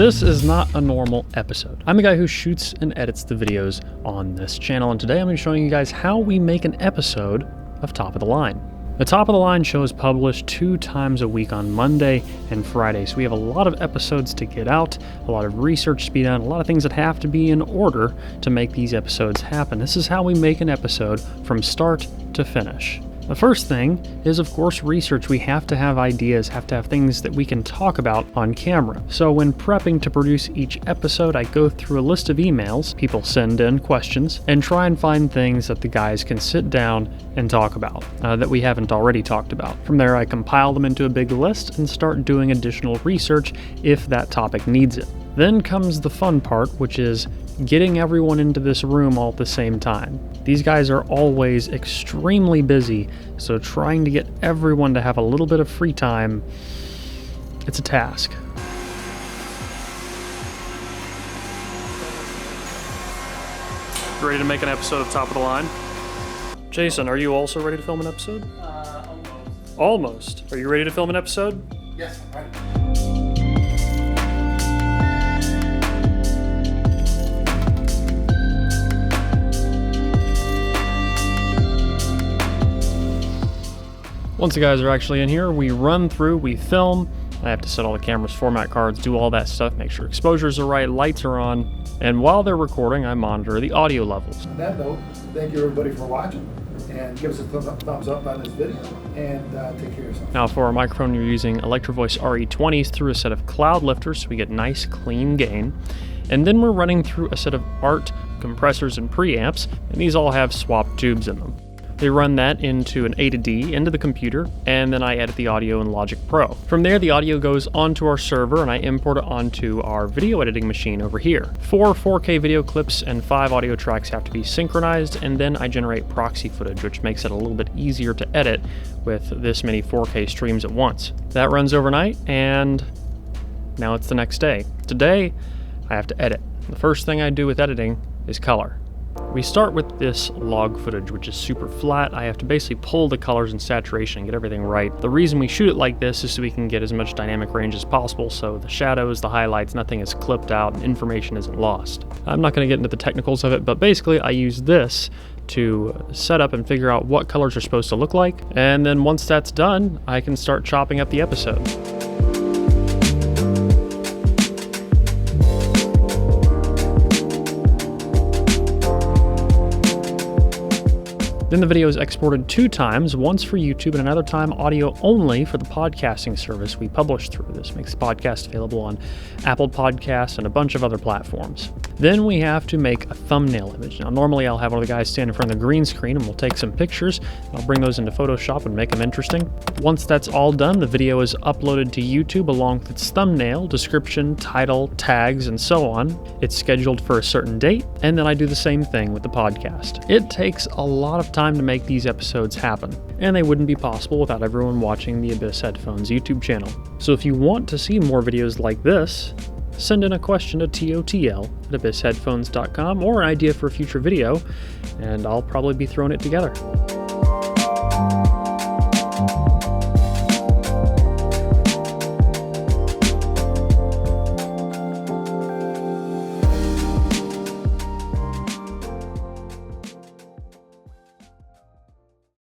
This is not a normal episode. I'm the guy who shoots and edits the videos on this channel, and today I'm going to be showing you guys how we make an episode of Top of the Line. The Top of the Line show is published 2 times a week on Monday and Friday, so we have a lot of episodes to get out, a lot of research to be done, a lot of things that have to be in order to make these episodes happen. This is how we make an episode from start to finish. The first thing is, of course, research. We have to have ideas, have to have things that we can talk about on camera. So when prepping to produce each episode, I go through a list of emails, people send in questions, and try and find things that the guys can sit down and talk about that we haven't already talked about. From there, I compile them into a big list and start doing additional research if that topic needs it. Then comes the fun part, which is getting everyone into this room all at the same time. These guys are always extremely busy, so trying to get everyone to have a little bit of free time, it's a task. Ready to make an episode of Top of the Line? Jason, are you also ready to film an episode? Almost. Almost. Are you ready to film an episode? Yes, I'm ready. Once the guys are actually in here, we run through, we film. I have to set all the cameras, format cards, do all that stuff, make sure exposures are right, lights are on, and while they're recording, I monitor the audio levels. On that note, thank you everybody for watching, and give us a thumbs up on this video, and take care of yourself. Now for our microphone, you're using Electro-Voice RE20s through a set of cloud lifters so we get nice, clean gain. And then we're running through a set of ART compressors and preamps, and these all have swapped tubes in them. They run that into an A to D into the computer, and then I edit the audio in Logic Pro. From there, the audio goes onto our server, and I import it onto our video editing machine over here. 4 4K video clips and 5 audio tracks have to be synchronized, and then I generate proxy footage, which makes it a little bit easier to edit with this many 4K streams at once. That runs overnight, and now it's the next day. Today, I have to edit. The first thing I do with editing is color. We start with this log footage, which is super flat. I have to basically pull the colors and saturation and get everything right. The reason we shoot it like this is so we can get as much dynamic range as possible, so the shadows, the highlights, nothing is clipped out and information isn't lost. I'm not going to get into the technicals of it, but basically I use this to set up and figure out what colors are supposed to look like, and then once that's done, I can start chopping up the episode. Then the video is exported 2 times, once for YouTube and another time audio only for the podcasting service we publish through. This makes the podcast available on Apple Podcasts and a bunch of other platforms. Then we have to make a thumbnail image. Now normally I'll have one of the guys stand in front of the green screen and we'll take some pictures. I'll bring those into Photoshop and make them interesting. Once that's all done, the video is uploaded to YouTube along with its thumbnail, description, title, tags, and so on. It's scheduled for a certain date, and then I do the same thing with the podcast. It takes a lot of time to make these episodes happen, and they wouldn't be possible without everyone watching the Abyss Headphones YouTube channel. So if you want to see more videos like this, send in a question to totl@abyssheadphones.com or an idea for a future video, and I'll probably be throwing it together.